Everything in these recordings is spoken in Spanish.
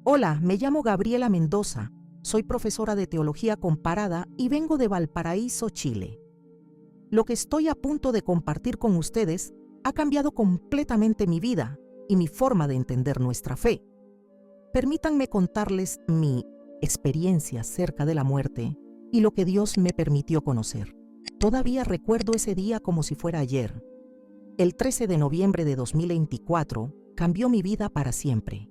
Hola, me llamo Gabriela Mendoza. Soy profesora de Teología Comparada y vengo de Valparaíso, Chile. Lo que estoy a punto de compartir con ustedes ha cambiado completamente mi vida y mi forma de entender nuestra fe. Permítanme contarles mi experiencia acerca de la muerte y lo que Dios me permitió conocer. Todavía recuerdo ese día como si fuera ayer. El 13 de noviembre de 2024 cambió mi vida para siempre.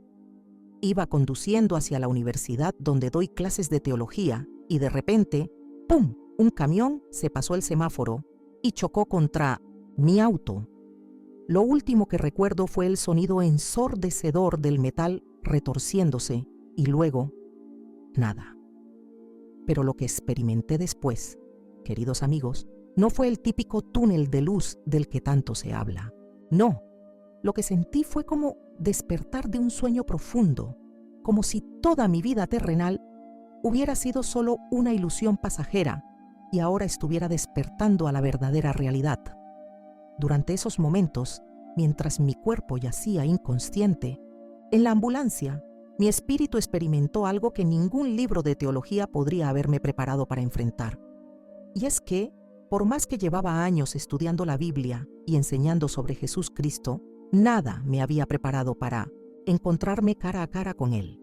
Iba conduciendo hacia la universidad donde doy clases de teología y de repente, ¡pum!, un camión se pasó el semáforo y chocó contra mi auto. Lo último que recuerdo fue el sonido ensordecedor del metal retorciéndose y luego, nada. Pero lo que experimenté después, queridos amigos, no fue el típico túnel de luz del que tanto se habla. No, lo que sentí fue como despertar de un sueño profundo, como si toda mi vida terrenal hubiera sido solo una ilusión pasajera y ahora estuviera despertando a la verdadera realidad. Durante esos momentos, mientras mi cuerpo yacía inconsciente, en la ambulancia, mi espíritu experimentó algo que ningún libro de teología podría haberme preparado para enfrentar. Y es que, por más que llevaba años estudiando la Biblia y enseñando sobre Jesús Cristo, nada me había preparado para encontrarme cara a cara con Él.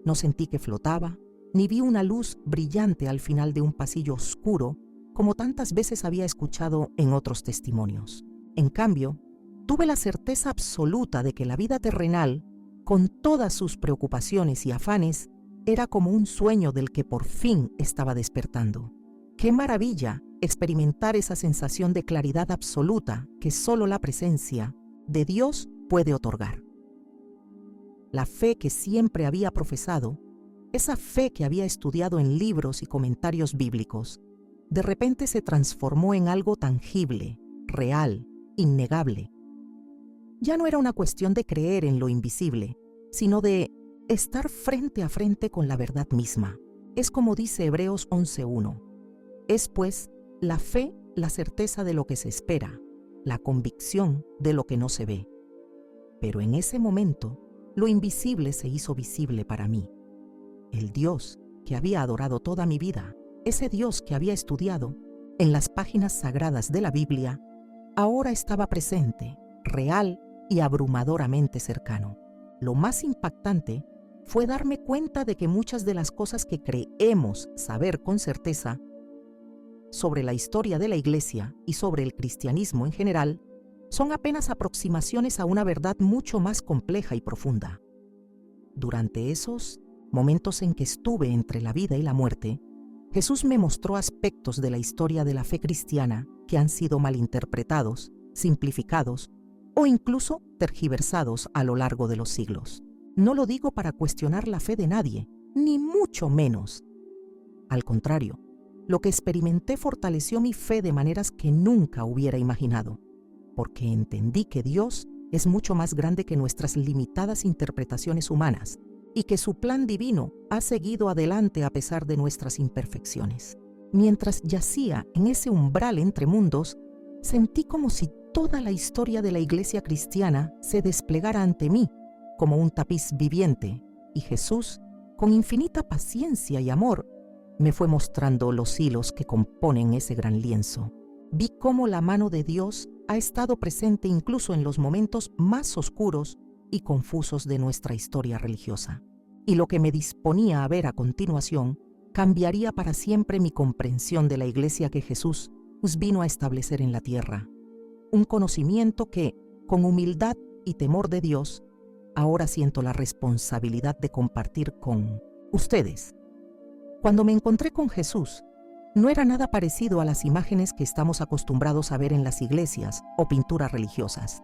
No sentí que flotaba, ni vi una luz brillante al final de un pasillo oscuro, como tantas veces había escuchado en otros testimonios. En cambio, tuve la certeza absoluta de que la vida terrenal, con todas sus preocupaciones y afanes, era como un sueño del que por fin estaba despertando. ¡Qué maravilla experimentar esa sensación de claridad absoluta que solo la presencia de Dios puede otorgar! La fe que siempre había profesado, esa fe que había estudiado en libros y comentarios bíblicos, de repente se transformó en algo tangible, real, innegable. Ya no era una cuestión de creer en lo invisible, sino de estar frente a frente con la verdad misma. Es como dice Hebreos 11:1. Es pues la fe la certeza de lo que se espera, la convicción de lo que no se ve. Pero en ese momento, lo invisible se hizo visible para mí. El Dios que había adorado toda mi vida, ese Dios que había estudiado en las páginas sagradas de la Biblia, ahora estaba presente, real y abrumadoramente cercano. Lo más impactante fue darme cuenta de que muchas de las cosas que creemos saber con certeza sobre la historia de la Iglesia y sobre el cristianismo en general son apenas aproximaciones a una verdad mucho más compleja y profunda. Durante esos momentos en que estuve entre la vida y la muerte, Jesús me mostró aspectos de la historia de la fe cristiana que han sido malinterpretados, simplificados o incluso tergiversados a lo largo de los siglos. No lo digo para cuestionar la fe de nadie, ni mucho menos. Al contrario, lo que experimenté fortaleció mi fe de maneras que nunca hubiera imaginado, porque entendí que Dios es mucho más grande que nuestras limitadas interpretaciones humanas y que su plan divino ha seguido adelante a pesar de nuestras imperfecciones. Mientras yacía en ese umbral entre mundos, sentí como si toda la historia de la Iglesia cristiana se desplegara ante mí como un tapiz viviente, y Jesús, con infinita paciencia y amor, me fue mostrando los hilos que componen ese gran lienzo. Vi cómo la mano de Dios ha estado presente incluso en los momentos más oscuros y confusos de nuestra historia religiosa. Y lo que me disponía a ver a continuación cambiaría para siempre mi comprensión de la Iglesia que Jesús vino a establecer en la tierra. Un conocimiento que, con humildad y temor de Dios, ahora siento la responsabilidad de compartir con ustedes. Cuando me encontré con Jesús, no era nada parecido a las imágenes que estamos acostumbrados a ver en las iglesias o pinturas religiosas.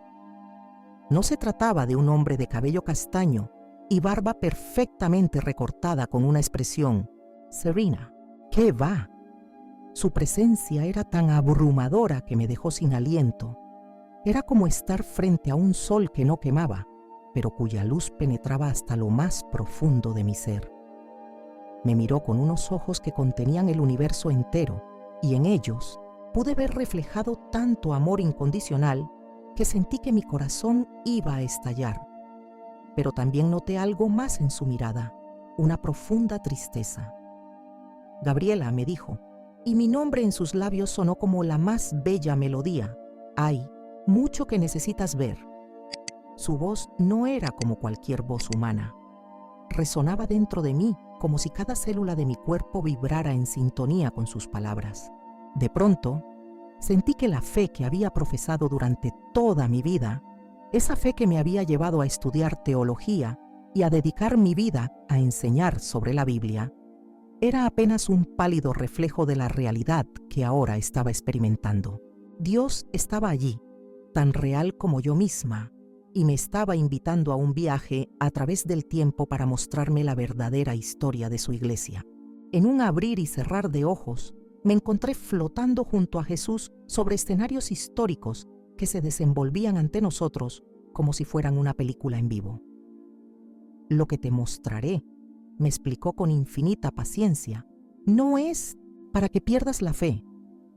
No se trataba de un hombre de cabello castaño y barba perfectamente recortada con una expresión serena. ¿Qué va? Su presencia era tan abrumadora que me dejó sin aliento. Era como estar frente a un sol que no quemaba, pero cuya luz penetraba hasta lo más profundo de mi ser. Me miró con unos ojos que contenían el universo entero, y en ellos pude ver reflejado tanto amor incondicional que sentí que mi corazón iba a estallar. pero también noté algo más en su mirada, una profunda tristeza. Gabriela, me dijo, y mi nombre en sus labios sonó como la más bella melodía. Hay mucho que necesitas ver. Su voz no era como cualquier voz humana. Resonaba dentro de mí como si cada célula de mi cuerpo vibrara en sintonía con sus palabras. De pronto, sentí que la fe que había profesado durante toda mi vida, esa fe que me había llevado a estudiar teología y a dedicar mi vida a enseñar sobre la Biblia, era apenas un pálido reflejo de la realidad que ahora estaba experimentando. Dios estaba allí, tan real como yo misma, y me estaba invitando a un viaje a través del tiempo para mostrarme la verdadera historia de su iglesia. En un abrir y cerrar de ojos, me encontré flotando junto a Jesús sobre escenarios históricos que se desenvolvían ante nosotros como si fueran una película en vivo. Lo que te mostraré, me explicó con infinita paciencia, no es para que pierdas la fe,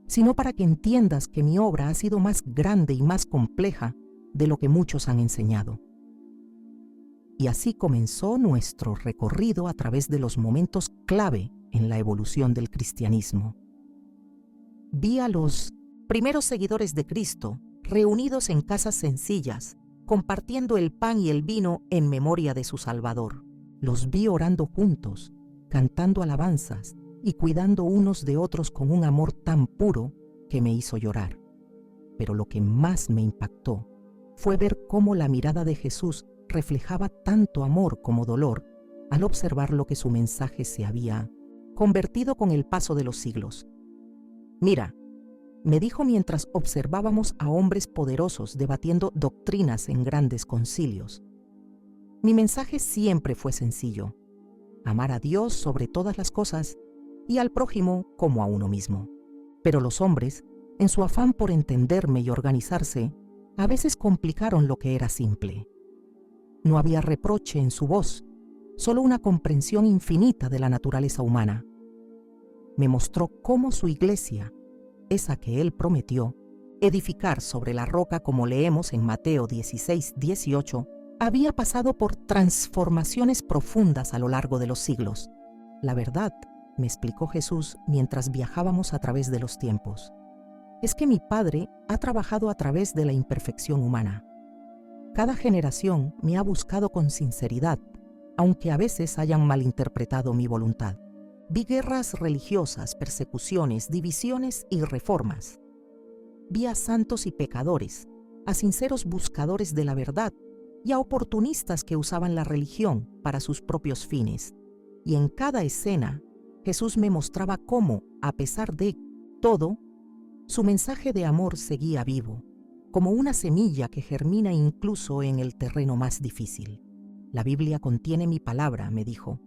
sino para que entiendas que mi obra ha sido más grande y más compleja de lo que muchos han enseñado. Y así comenzó nuestro recorrido a través de los momentos clave en la evolución del cristianismo. Vi a los primeros seguidores de Cristo reunidos en casas sencillas, compartiendo el pan y el vino en memoria de su Salvador. Los vi orando juntos, cantando alabanzas y cuidando unos de otros con un amor tan puro que me hizo llorar. Pero lo que más me impactó fue ver cómo la mirada de Jesús reflejaba tanto amor como dolor al observar lo que su mensaje se había convertido con el paso de los siglos. Mira, me dijo mientras observábamos a hombres poderosos debatiendo doctrinas en grandes concilios. Mi mensaje siempre fue sencillo: amar a Dios sobre todas las cosas y al prójimo como a uno mismo. Pero los hombres, en su afán por entenderme y organizarse, a veces complicaron lo que era simple. No había reproche en su voz, solo una comprensión infinita de la naturaleza humana. Me mostró cómo su iglesia, esa que él prometió, edificar sobre la roca como leemos en Mateo 16:18, había pasado por transformaciones profundas a lo largo de los siglos. La verdad, me explicó Jesús mientras viajábamos a través de los tiempos, es que mi Padre ha trabajado a través de la imperfección humana. Cada generación me ha buscado con sinceridad, aunque a veces hayan malinterpretado mi voluntad. Vi guerras religiosas, persecuciones, divisiones y reformas. Vi a santos y pecadores, a sinceros buscadores de la verdad y a oportunistas que usaban la religión para sus propios fines. Y en cada escena, Jesús me mostraba cómo, a pesar de todo, su mensaje de amor seguía vivo, como una semilla que germina incluso en el terreno más difícil. La Biblia contiene mi palabra, me dijo,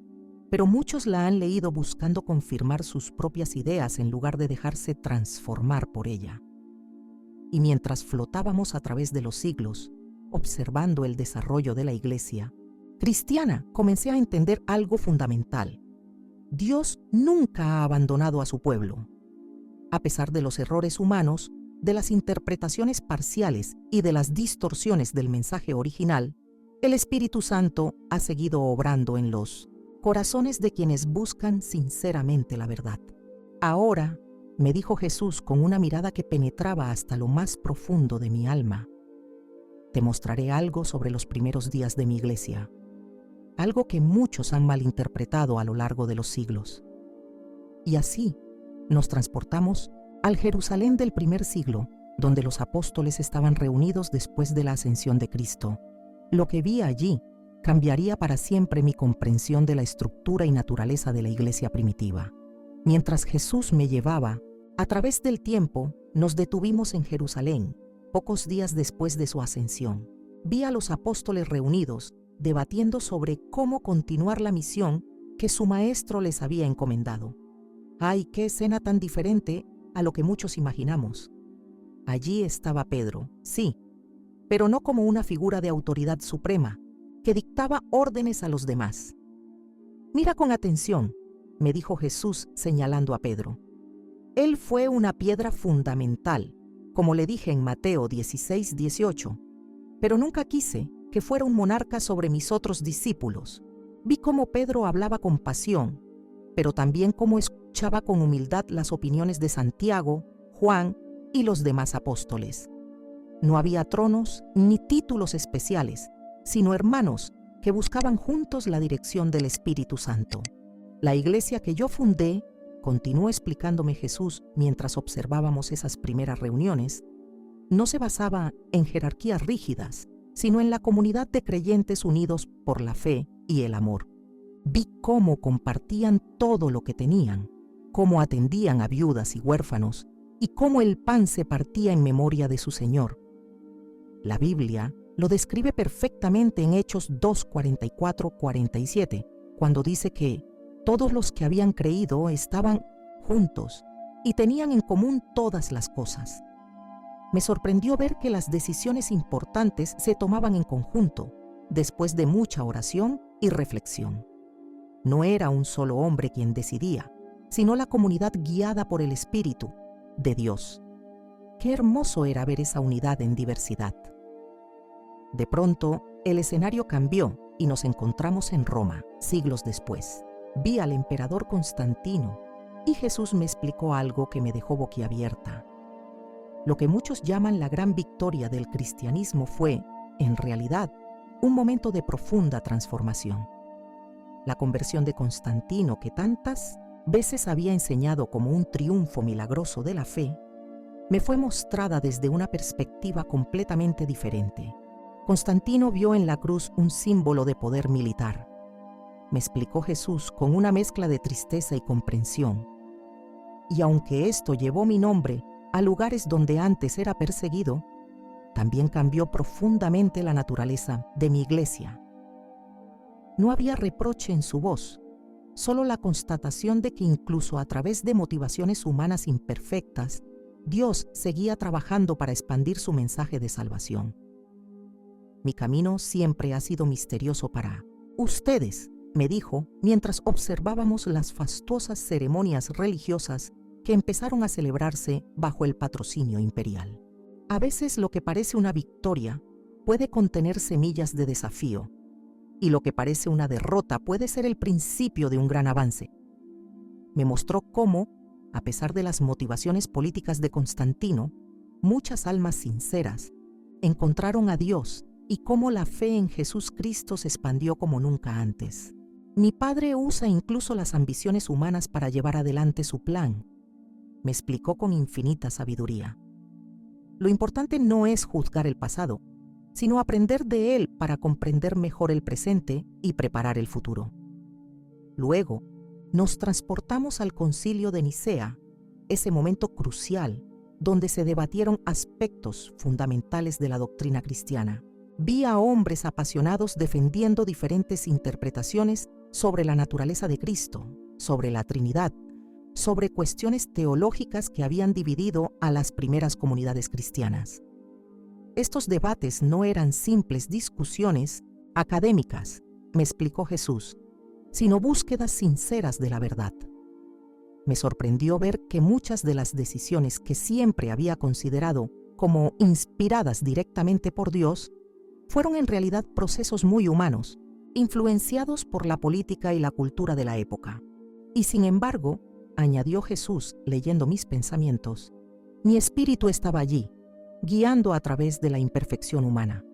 pero muchos la han leído buscando confirmar sus propias ideas en lugar de dejarse transformar por ella. Y mientras flotábamos a través de los siglos, observando el desarrollo de la iglesia cristiana, comencé a entender algo fundamental. Dios nunca ha abandonado a su pueblo. A pesar de los errores humanos, de las interpretaciones parciales y de las distorsiones del mensaje original, el Espíritu Santo ha seguido obrando en los corazones de quienes buscan sinceramente la verdad. Ahora, me dijo Jesús con una mirada que penetraba hasta lo más profundo de mi alma, te mostraré algo sobre los primeros días de mi iglesia, algo que muchos han malinterpretado a lo largo de los siglos. Y así nos transportamos al Jerusalén del primer siglo, donde los apóstoles estaban reunidos después de la ascensión de Cristo. Lo que vi allí cambiaría para siempre mi comprensión de la estructura y naturaleza de la iglesia primitiva. Mientras Jesús me llevaba, a través del tiempo, nos detuvimos en Jerusalén, pocos días después de su ascensión. Vi a los apóstoles reunidos, debatiendo sobre cómo continuar la misión que su maestro les había encomendado. ¡Ay, qué escena tan diferente a lo que muchos imaginamos! Allí estaba Pedro, sí, pero no como una figura de autoridad suprema, que dictaba órdenes a los demás. Mira con atención, me dijo Jesús señalando a Pedro. Él fue una piedra fundamental, como le dije en Mateo 16:18, pero nunca quise que fuera un monarca sobre mis otros discípulos. Vi cómo Pedro hablaba con pasión, pero también cómo escuchaba con humildad las opiniones de Santiago, Juan y los demás apóstoles. No había tronos ni títulos especiales, sino hermanos que buscaban juntos la dirección del Espíritu Santo. La iglesia que yo fundé, continuó explicándome Jesús mientras observábamos esas primeras reuniones, no se basaba en jerarquías rígidas, sino en la comunidad de creyentes unidos por la fe y el amor. Vi cómo compartían todo lo que tenían, cómo atendían a viudas y huérfanos, y cómo el pan se partía en memoria de su Señor. La Biblia lo describe perfectamente en Hechos 2:44-47, cuando dice que todos los que habían creído estaban juntos y tenían en común todas las cosas. Me sorprendió ver que las decisiones importantes se tomaban en conjunto, después de mucha oración y reflexión. No era un solo hombre quien decidía, sino la comunidad guiada por el Espíritu de Dios. Qué hermoso era ver esa unidad en diversidad. De pronto, el escenario cambió y nos encontramos en Roma, siglos después. Vi al emperador Constantino y Jesús me explicó algo que me dejó boquiabierta. Lo que muchos llaman la gran victoria del cristianismo fue, en realidad, un momento de profunda transformación. La conversión de Constantino, que tantas veces había enseñado como un triunfo milagroso de la fe, me fue mostrada desde una perspectiva completamente diferente. Constantino vio en la cruz un símbolo de poder militar. Me explicó Jesús con una mezcla de tristeza y comprensión. Y aunque esto llevó mi nombre a lugares donde antes era perseguido, también cambió profundamente la naturaleza de mi iglesia. No había reproche en su voz, solo la constatación de que incluso a través de motivaciones humanas imperfectas, Dios seguía trabajando para expandir su mensaje de salvación. Mi camino siempre ha sido misterioso para ustedes, me dijo mientras observábamos las fastuosas ceremonias religiosas que empezaron a celebrarse bajo el patrocinio imperial. A veces lo que parece una victoria puede contener semillas de desafío, y lo que parece una derrota puede ser el principio de un gran avance. Me mostró cómo, a pesar de las motivaciones políticas de Constantino, muchas almas sinceras encontraron a Dios y cómo la fe en Jesús Cristo se expandió como nunca antes. Mi padre usa incluso las ambiciones humanas para llevar adelante su plan, me explicó con infinita sabiduría. Lo importante no es juzgar el pasado, sino aprender de él para comprender mejor el presente y preparar el futuro. Luego, nos transportamos al Concilio de Nicea, ese momento crucial donde se debatieron aspectos fundamentales de la doctrina cristiana. Vi a hombres apasionados defendiendo diferentes interpretaciones sobre la naturaleza de Cristo, sobre la Trinidad, sobre cuestiones teológicas que habían dividido a las primeras comunidades cristianas. Estos debates no eran simples discusiones académicas, me explicó Jesús, sino búsquedas sinceras de la verdad. Me sorprendió ver que muchas de las decisiones que siempre había considerado como inspiradas directamente por Dios fueron en realidad procesos muy humanos, influenciados por la política y la cultura de la época. Y sin embargo, añadió Jesús leyendo mis pensamientos, mi espíritu estaba allí, guiando a través de la imperfección humana.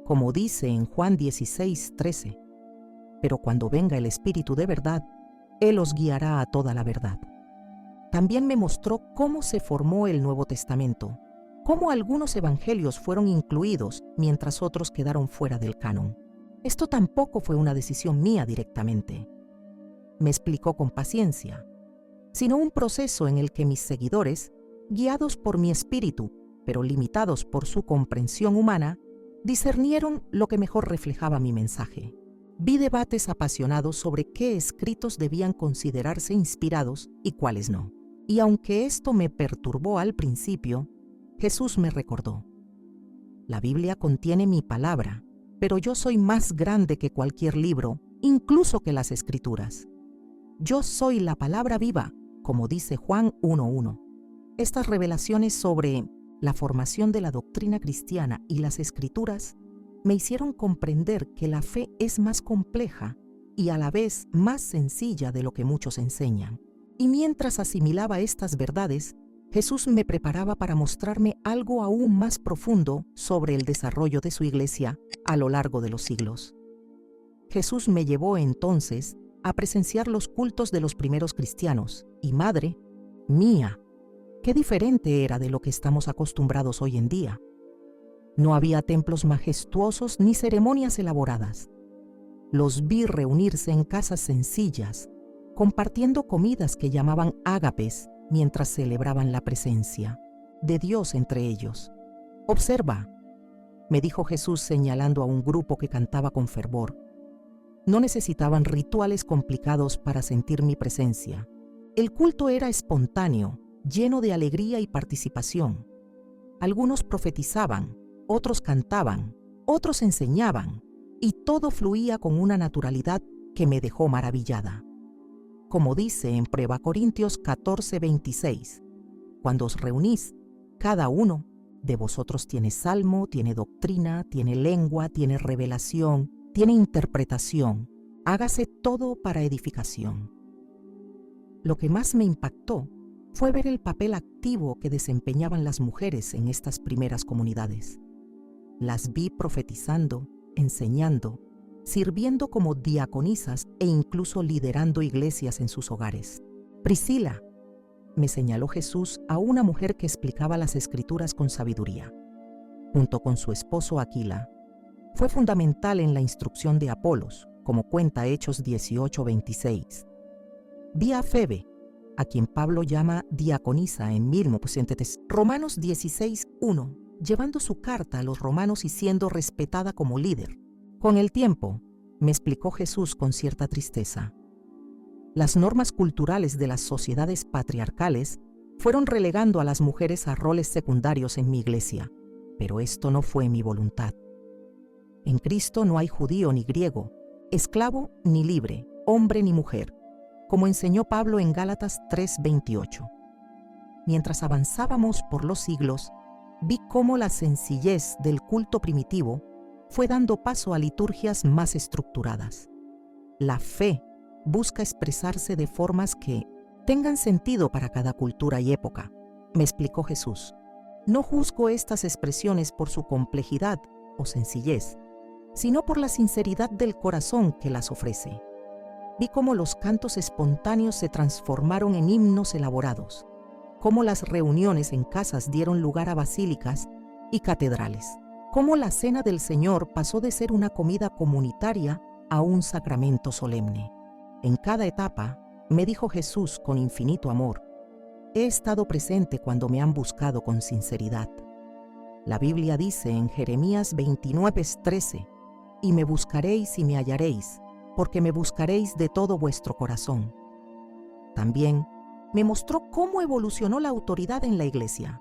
Como dice en Juan 16:13, pero cuando venga el Espíritu de verdad, Él os guiará a toda la verdad. También me mostró cómo se formó el Nuevo Testamento, cómo algunos evangelios fueron incluidos mientras otros quedaron fuera del canon. Esto tampoco fue una decisión mía directamente. Me explicó con paciencia, sino un proceso en el que mis seguidores, guiados por mi espíritu, pero limitados por su comprensión humana, discernieron lo que mejor reflejaba mi mensaje. Vi debates apasionados sobre qué escritos debían considerarse inspirados y cuáles no. Y aunque esto me perturbó al principio, Jesús me recordó: la Biblia contiene mi palabra, pero yo soy más grande que cualquier libro, incluso que las Escrituras. Yo soy la palabra viva, como dice Juan 1:1. Estas revelaciones sobre la formación de la doctrina cristiana y las Escrituras me hicieron comprender que la fe es más compleja y a la vez más sencilla de lo que muchos enseñan. Y mientras asimilaba estas verdades, Jesús me preparaba para mostrarme algo aún más profundo sobre el desarrollo de su iglesia a lo largo de los siglos. Jesús me llevó entonces a presenciar los cultos de los primeros cristianos y, madre mía, qué diferente era de lo que estamos acostumbrados hoy en día. No había templos majestuosos ni ceremonias elaboradas. Los vi reunirse en casas sencillas, compartiendo comidas que llamaban ágapes mientras celebraban la presencia de Dios entre ellos. «Observa», me dijo Jesús señalando a un grupo que cantaba con fervor. No necesitaban rituales complicados para sentir mi presencia. El culto era espontáneo, lleno de alegría y participación. Algunos profetizaban, otros cantaban, otros enseñaban, y todo fluía con una naturalidad que me dejó maravillada. Como dice en 1 Corintios 14:26, cuando os reunís, cada uno de vosotros tiene salmo, tiene doctrina, tiene lengua, tiene revelación, tiene interpretación. Hágase todo para edificación. Lo que más me impactó fue ver el papel activo que desempeñaban las mujeres en estas primeras comunidades. Las vi profetizando, enseñando, sirviendo como diaconisas e incluso liderando iglesias en sus hogares. «Priscila», me señaló Jesús a una mujer que explicaba las Escrituras con sabiduría. Junto con su esposo Aquila, fue fundamental en la instrucción de Apolos, como cuenta Hechos 18:26. Vi a Febe, a quien Pablo llama diaconisa en Romanos 16:1, llevando su carta a los romanos y siendo respetada como líder. Con el tiempo, me explicó Jesús con cierta tristeza, las normas culturales de las sociedades patriarcales fueron relegando a las mujeres a roles secundarios en mi iglesia, pero esto no fue mi voluntad. En Cristo no hay judío ni griego, esclavo ni libre, hombre ni mujer, como enseñó Pablo en Gálatas 3:28. Mientras avanzábamos por los siglos, vi cómo la sencillez del culto primitivo fue dando paso a liturgias más estructuradas. La fe busca expresarse de formas que tengan sentido para cada cultura y época, me explicó Jesús. No juzgo estas expresiones por su complejidad o sencillez, sino por la sinceridad del corazón que las ofrece. Vi cómo los cantos espontáneos se transformaron en himnos elaborados, cómo las reuniones en casas dieron lugar a basílicas y catedrales, cómo la cena del Señor pasó de ser una comida comunitaria a un sacramento solemne. En cada etapa, me dijo Jesús con infinito amor, he estado presente cuando me han buscado con sinceridad. La Biblia dice en Jeremías 29:13, y me buscaréis y me hallaréis, porque me buscaréis de todo vuestro corazón. También me mostró cómo evolucionó la autoridad en la iglesia.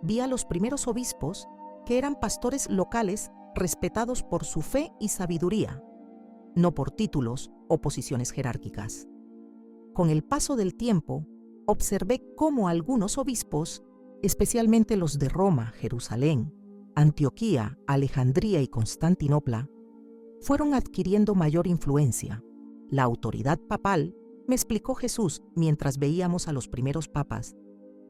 Vi a los primeros obispos, que eran pastores locales respetados por su fe y sabiduría, no por títulos o posiciones jerárquicas. Con el paso del tiempo, observé cómo algunos obispos, especialmente los de Roma, Jerusalén, Antioquía, Alejandría y Constantinopla, fueron adquiriendo mayor influencia. La autoridad papal, me explicó Jesús mientras veíamos a los primeros papas,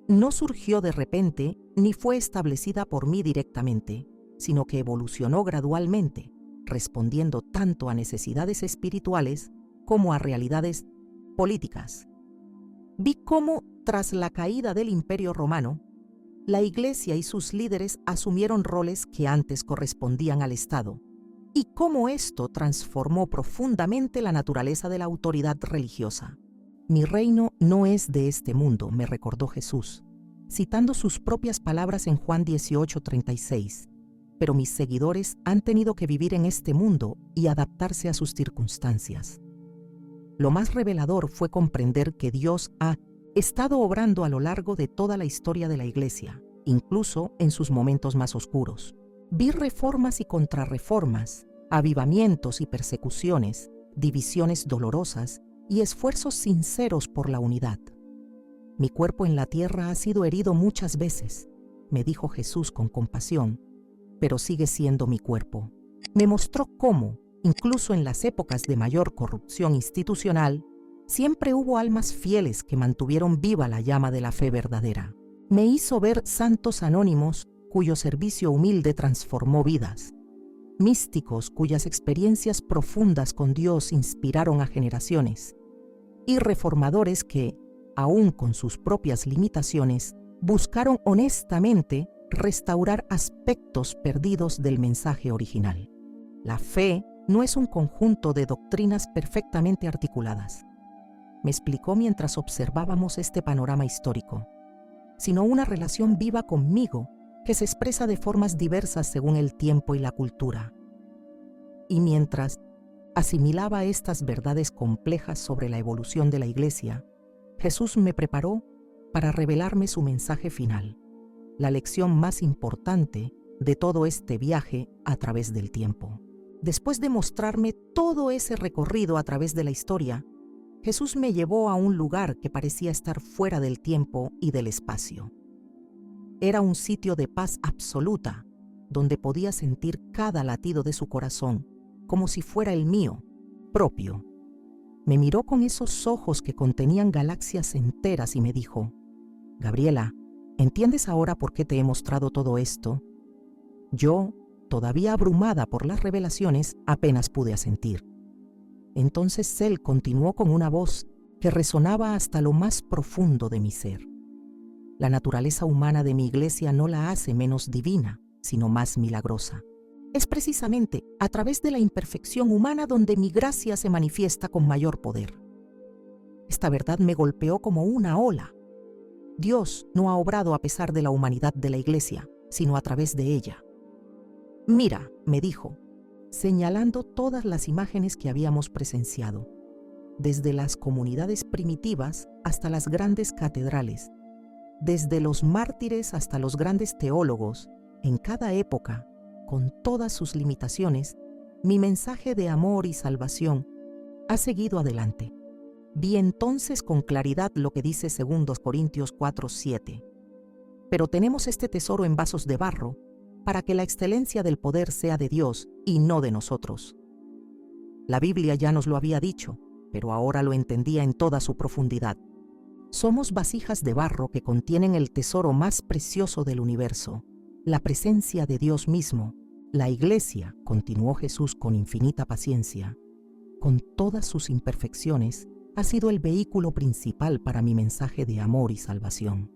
no surgió de repente ni fue establecida por mí directamente, sino que evolucionó gradualmente, respondiendo tanto a necesidades espirituales como a realidades políticas. Vi cómo, tras la caída del Imperio Romano, la Iglesia y sus líderes asumieron roles que antes correspondían al Estado, y cómo esto transformó profundamente la naturaleza de la autoridad religiosa. Mi reino no es de este mundo, me recordó Jesús, citando sus propias palabras en Juan 18:36. Pero mis seguidores han tenido que vivir en este mundo y adaptarse a sus circunstancias. Lo más revelador fue comprender que Dios ha estado obrando a lo largo de toda la historia de la Iglesia, incluso en sus momentos más oscuros. Vi reformas y contrarreformas, avivamientos y persecuciones, divisiones dolorosas y esfuerzos sinceros por la unidad. Mi cuerpo en la tierra ha sido herido muchas veces, me dijo Jesús con compasión, pero sigue siendo mi cuerpo. Me mostró cómo, incluso en las épocas de mayor corrupción institucional, siempre hubo almas fieles que mantuvieron viva la llama de la fe verdadera. Me hizo ver santos anónimos cuyo servicio humilde transformó vidas, místicos cuyas experiencias profundas con Dios inspiraron a generaciones, y reformadores que, aun con sus propias limitaciones, buscaron honestamente restaurar aspectos perdidos del mensaje original. La fe no es un conjunto de doctrinas perfectamente articuladas, me explicó mientras observábamos este panorama histórico, sino una relación viva conmigo que se expresa de formas diversas según el tiempo y la cultura. Y mientras asimilaba estas verdades complejas sobre la evolución de la Iglesia, Jesús me preparó para revelarme su mensaje final, la lección más importante de todo este viaje a través del tiempo. Después de mostrarme todo ese recorrido a través de la historia, Jesús me llevó a un lugar que parecía estar fuera del tiempo y del espacio. Era un sitio de paz absoluta, donde podía sentir cada latido de su corazón, como si fuera el mío, propio. Me miró con esos ojos que contenían galaxias enteras y me dijo: Gabriela, ¿entiendes ahora por qué te he mostrado todo esto? Yo, todavía abrumada por las revelaciones, apenas pude asentir. Entonces él continuó con una voz que resonaba hasta lo más profundo de mi ser. La naturaleza humana de mi Iglesia no la hace menos divina, sino más milagrosa. Es precisamente a través de la imperfección humana donde mi gracia se manifiesta con mayor poder. Esta verdad me golpeó como una ola. Dios no ha obrado a pesar de la humanidad de la Iglesia, sino a través de ella. Mira, me dijo, señalando todas las imágenes que habíamos presenciado, desde las comunidades primitivas hasta las grandes catedrales, desde los mártires hasta los grandes teólogos, en cada época, con todas sus limitaciones, mi mensaje de amor y salvación ha seguido adelante. Vi entonces con claridad lo que dice 2 Corintios 4:7. Pero tenemos este tesoro en vasos de barro, para que la excelencia del poder sea de Dios y no de nosotros. La Biblia ya nos lo había dicho, pero ahora lo entendía en toda su profundidad. Somos vasijas de barro que contienen el tesoro más precioso del universo, la presencia de Dios mismo. La Iglesia, continuó Jesús con infinita paciencia, con todas sus imperfecciones, ha sido el vehículo principal para mi mensaje de amor y salvación.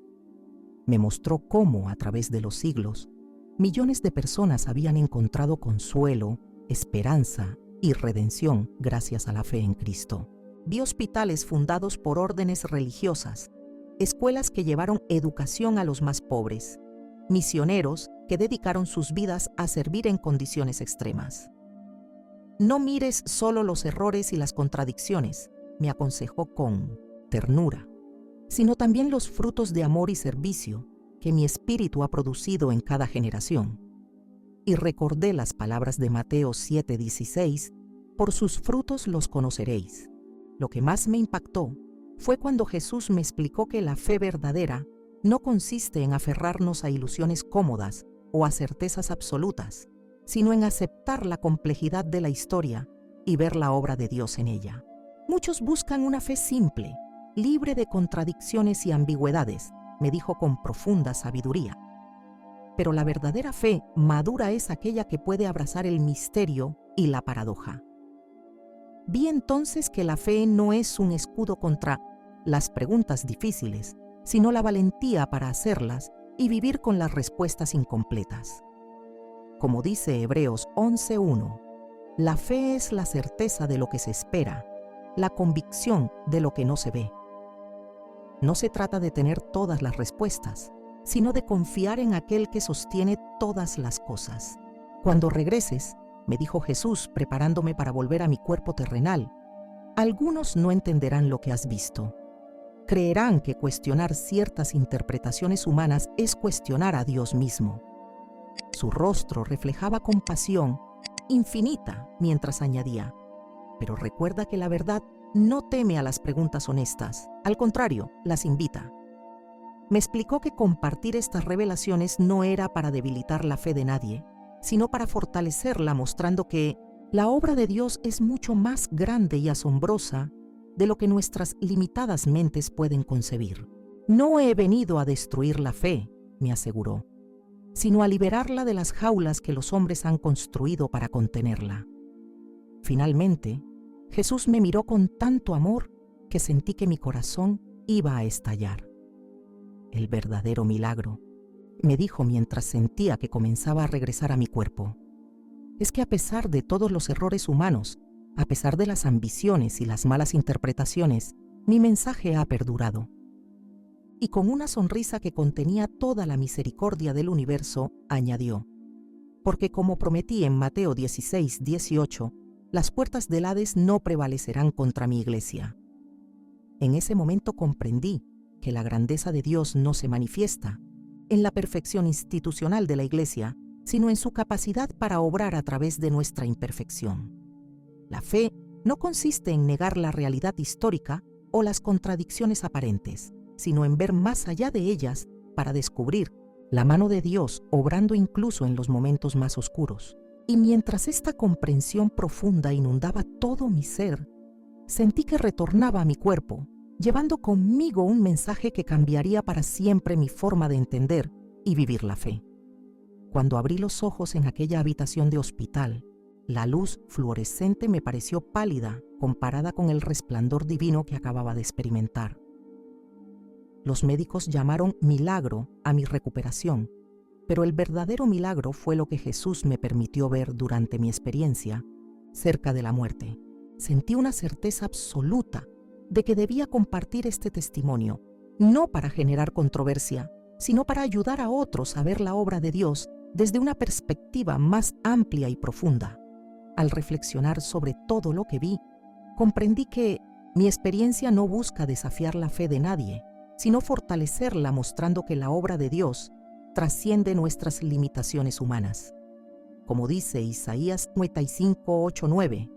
Me mostró cómo, a través de los siglos, millones de personas habían encontrado consuelo, esperanza y redención gracias a la fe en Cristo. Vi hospitales fundados por órdenes religiosas, escuelas que llevaron educación a los más pobres, misioneros que dedicaron sus vidas a servir en condiciones extremas. No mires solo los errores y las contradicciones, me aconsejó con ternura, sino también los frutos de amor y servicio que mi espíritu ha producido en cada generación. Y recordé las palabras de Mateo 7:16, por sus frutos los conoceréis. Lo que más me impactó fue cuando Jesús me explicó que la fe verdadera no consiste en aferrarnos a ilusiones cómodas o a certezas absolutas, sino en aceptar la complejidad de la historia y ver la obra de Dios en ella. Muchos buscan una fe simple, libre de contradicciones y ambigüedades, me dijo con profunda sabiduría. Pero la verdadera fe madura es aquella que puede abrazar el misterio y la paradoja. Vi entonces que la fe no es un escudo contra las preguntas difíciles, sino la valentía para hacerlas y vivir con las respuestas incompletas. Como dice Hebreos 11:1, la fe es la certeza de lo que se espera, la convicción de lo que no se ve. No se trata de tener todas las respuestas, sino de confiar en aquel que sostiene todas las cosas. Cuando regreses, me dijo Jesús preparándome para volver a mi cuerpo terrenal, algunos no entenderán lo que has visto. Creerán que cuestionar ciertas interpretaciones humanas es cuestionar a Dios mismo. Su rostro reflejaba compasión infinita mientras añadía, pero recuerda que la verdad no teme a las preguntas honestas, al contrario, las invita. Me explicó que compartir estas revelaciones no era para debilitar la fe de nadie, sino para fortalecerla, mostrando que la obra de Dios es mucho más grande y asombrosa de lo que nuestras limitadas mentes pueden concebir. No he venido a destruir la fe, me aseguró, sino a liberarla de las jaulas que los hombres han construido para contenerla. Finalmente, Jesús me miró con tanto amor que sentí que mi corazón iba a estallar. El verdadero milagro, me dijo mientras sentía que comenzaba a regresar a mi cuerpo, es que a pesar de todos los errores humanos, a pesar de las ambiciones y las malas interpretaciones, mi mensaje ha perdurado. Y con una sonrisa que contenía toda la misericordia del universo, añadió, porque como prometí en Mateo 16:18, las puertas del Hades no prevalecerán contra mi iglesia. En ese momento comprendí que la grandeza de Dios no se manifiesta en la perfección institucional de la iglesia, sino en su capacidad para obrar a través de nuestra imperfección. La fe no consiste en negar la realidad histórica o las contradicciones aparentes, sino en ver más allá de ellas para descubrir la mano de Dios obrando incluso en los momentos más oscuros. Y mientras esta comprensión profunda inundaba todo mi ser, sentí que retornaba a mi cuerpo, llevando conmigo un mensaje que cambiaría para siempre mi forma de entender y vivir la fe. Cuando abrí los ojos en aquella habitación de hospital, la luz fluorescente me pareció pálida comparada con el resplandor divino que acababa de experimentar. Los médicos llamaron milagro a mi recuperación, pero el verdadero milagro fue lo que Jesús me permitió ver durante mi experiencia cerca de la muerte. Sentí una certeza absoluta de que debía compartir este testimonio, no para generar controversia, sino para ayudar a otros a ver la obra de Dios desde una perspectiva más amplia y profunda. Al reflexionar sobre todo lo que vi, comprendí que mi experiencia no busca desafiar la fe de nadie, sino fortalecerla, mostrando que la obra de Dios trasciende nuestras limitaciones humanas. Como dice Isaías 55:8-9,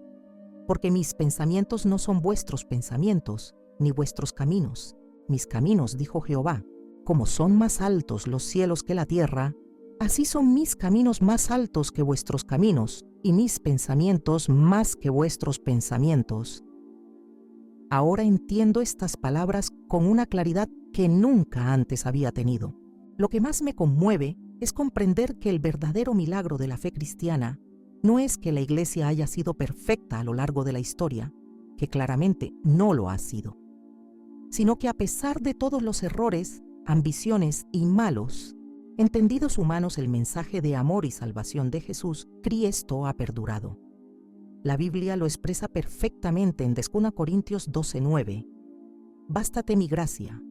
porque mis pensamientos no son vuestros pensamientos, ni vuestros caminos. Mis caminos, dijo Jehová, como son más altos los cielos que la tierra, así son mis caminos más altos que vuestros caminos, y mis pensamientos más que vuestros pensamientos. Ahora entiendo estas palabras con una claridad que nunca antes había tenido. Lo que más me conmueve es comprender que el verdadero milagro de la fe cristiana no es que la Iglesia haya sido perfecta a lo largo de la historia, que claramente no lo ha sido, sino que a pesar de todos los errores, ambiciones y malos entendidos humanos, el mensaje de amor y salvación de Jesús, Cristo, ha perdurado. La Biblia lo expresa perfectamente en 2 Corintios 12:9. Bástate mi gracia,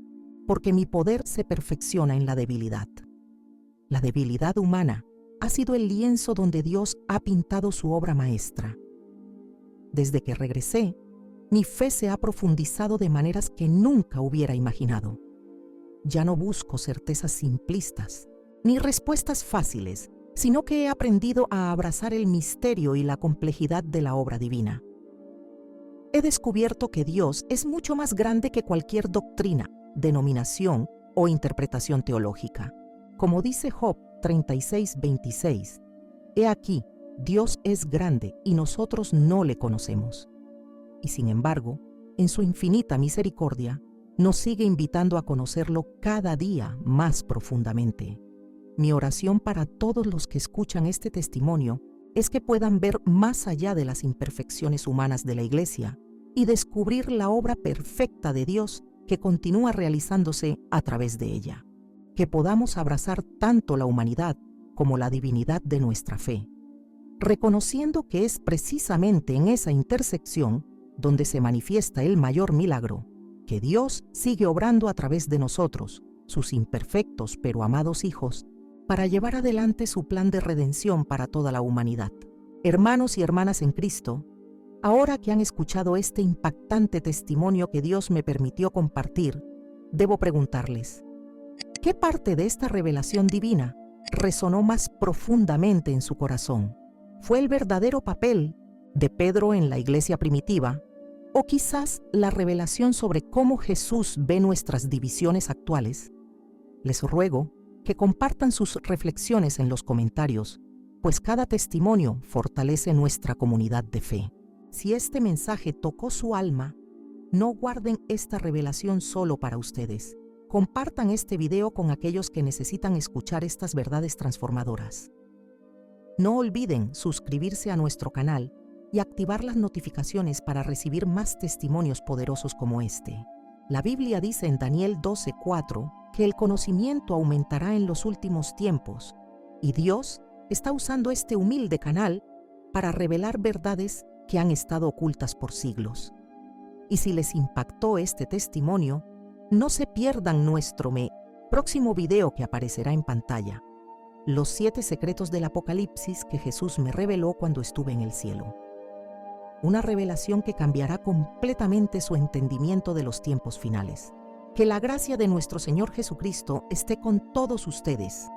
porque mi poder se perfecciona en la debilidad. La debilidad humana ha sido el lienzo donde Dios ha pintado su obra maestra. Desde que regresé, mi fe se ha profundizado de maneras que nunca hubiera imaginado. Ya no busco certezas simplistas, ni respuestas fáciles, sino que he aprendido a abrazar el misterio y la complejidad de la obra divina. He descubierto que Dios es mucho más grande que cualquier doctrina, denominación o interpretación teológica. Como dice Job 36:26, he aquí, Dios es grande y nosotros no le conocemos. Y sin embargo, en su infinita misericordia, nos sigue invitando a conocerlo cada día más profundamente. Mi oración para todos los que escuchan este testimonio es que puedan ver más allá de las imperfecciones humanas de la Iglesia y descubrir la obra perfecta de Dios que continúa realizándose a través de ella. Que podamos abrazar tanto la humanidad como la divinidad de nuestra fe, reconociendo que es precisamente en esa intersección donde se manifiesta el mayor milagro, que Dios sigue obrando a través de nosotros, sus imperfectos pero amados hijos, para llevar adelante su plan de redención para toda la humanidad. Hermanos y hermanas en Cristo, ahora que han escuchado este impactante testimonio que Dios me permitió compartir, debo preguntarles, ¿qué parte de esta revelación divina resonó más profundamente en su corazón? ¿Fue el verdadero papel de Pedro en la iglesia primitiva? ¿O quizás la revelación sobre cómo Jesús ve nuestras divisiones actuales? Les ruego que compartan sus reflexiones en los comentarios pues cada testimonio fortalece nuestra comunidad de fe. Si este mensaje tocó su alma, no guarden esta revelación solo para ustedes. Compartan este video con aquellos que necesitan escuchar estas verdades transformadoras. No olviden suscribirse a nuestro canal y activar las notificaciones para recibir más testimonios poderosos como este. La Biblia dice en Daniel 12:4 que el conocimiento aumentará en los últimos tiempos, y Dios está usando este humilde canal para revelar verdades que han estado ocultas por siglos. Y si les impactó este testimonio, no se pierdan nuestro próximo video que aparecerá en pantalla: Los 7 secretos del Apocalipsis que Jesús me reveló cuando estuve en el cielo. Una revelación que cambiará completamente su entendimiento de los tiempos finales. Que la gracia de nuestro Señor Jesucristo esté con todos ustedes.